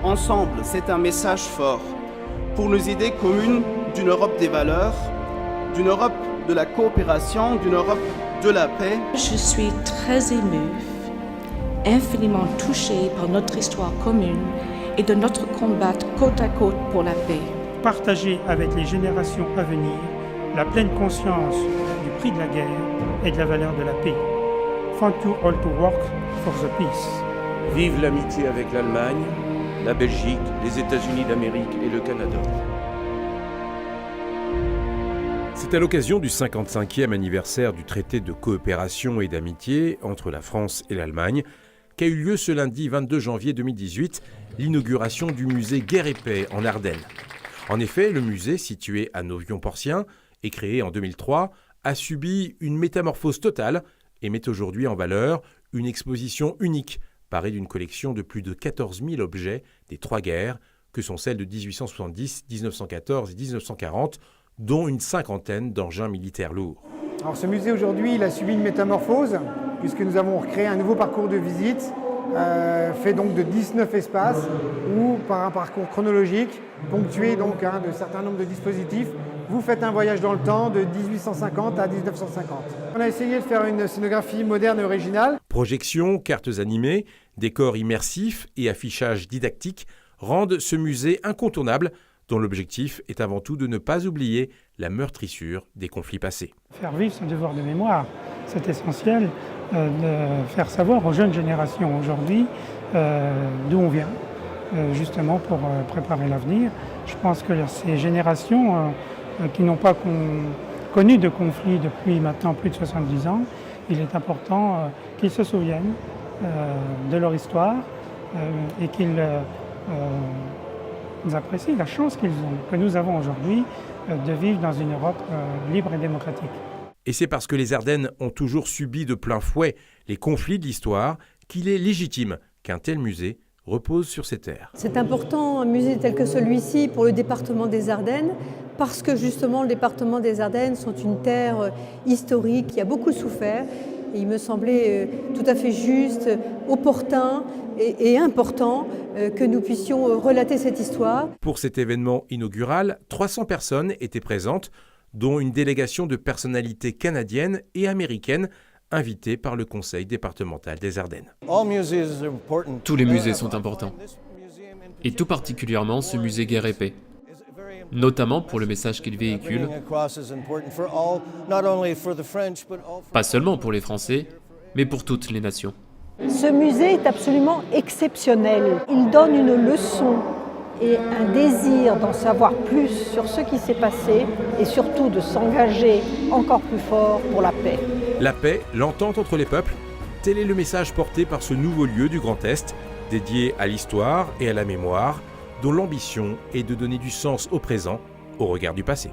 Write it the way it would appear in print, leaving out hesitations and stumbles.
ensemble, c'est un message fort pour nos idées communes d'une Europe des valeurs, d'une Europe de la coopération, d'une Europe de la paix. Je suis très émue, infiniment touchée par notre histoire commune et de notre combat côte à côte pour la paix. Partager avec les générations à venir la pleine conscience du prix de la guerre et de la valeur de la paix. Thank you all to work for the peace. Vive l'amitié avec l'Allemagne, la Belgique, les États-Unis d'Amérique et le Canada. C'est à l'occasion du 55e anniversaire du traité de coopération et d'amitié entre la France et l'Allemagne qu'a eu lieu ce lundi 22 janvier 2018 l'inauguration du musée Guerre et Paix en Ardennes. En effet, le musée, situé à Novion-Porcien et créé en 2003, a subi une métamorphose totale et met aujourd'hui en valeur une exposition unique, parée d'une collection de plus de 14 000 objets des trois guerres, que sont celles de 1870, 1914 et 1940, dont une cinquantaine d'engins militaires lourds. Alors ce musée aujourd'hui, il a subi une métamorphose, puisque nous avons créé un nouveau parcours de visite, fait donc de 19 espaces, ou par un parcours chronologique, ponctué donc de certains nombres de dispositifs. Vous faites un voyage dans le temps de 1850 à 1950. On a essayé de faire une scénographie moderne et originale. Projections, cartes animées, décors immersifs et affichages didactiques rendent ce musée incontournable, dont l'objectif est avant tout de ne pas oublier la meurtrissure des conflits passés. Faire vivre ce devoir de mémoire, c'est essentiel de faire savoir aux jeunes générations aujourd'hui d'où on vient, justement pour préparer l'avenir. Je pense que ces générations qui n'ont pas connu de conflit depuis maintenant plus de 70 ans, il est important qu'ils se souviennent de leur histoire et qu'ils apprécient la chance que nous avons aujourd'hui de vivre dans une Europe libre et démocratique. Et c'est parce que les Ardennes ont toujours subi de plein fouet les conflits de l'histoire qu'il est légitime qu'un tel musée repose sur ces terres. C'est important, un musée tel que celui-ci, pour le département des Ardennes, parce que justement le département des Ardennes sont une terre historique qui a beaucoup souffert. Et il me semblait tout à fait juste, opportun et important que nous puissions relater cette histoire. Pour cet événement inaugural, 300 personnes étaient présentes, dont une délégation de personnalités canadiennes et américaines invitées par le conseil départemental des Ardennes. Tous les musées sont importants, et tout particulièrement ce musée Guerre et Paix, notamment pour le message qu'il véhicule, pas seulement pour les Français, mais pour toutes les nations. Ce musée est absolument exceptionnel. Il donne une leçon et un désir d'en savoir plus sur ce qui s'est passé et surtout de s'engager encore plus fort pour la paix. La paix, l'entente entre les peuples, tel est le message porté par ce nouveau lieu du Grand Est, dédié à l'histoire et à la mémoire, dont l'ambition est de donner du sens au présent au regard du passé.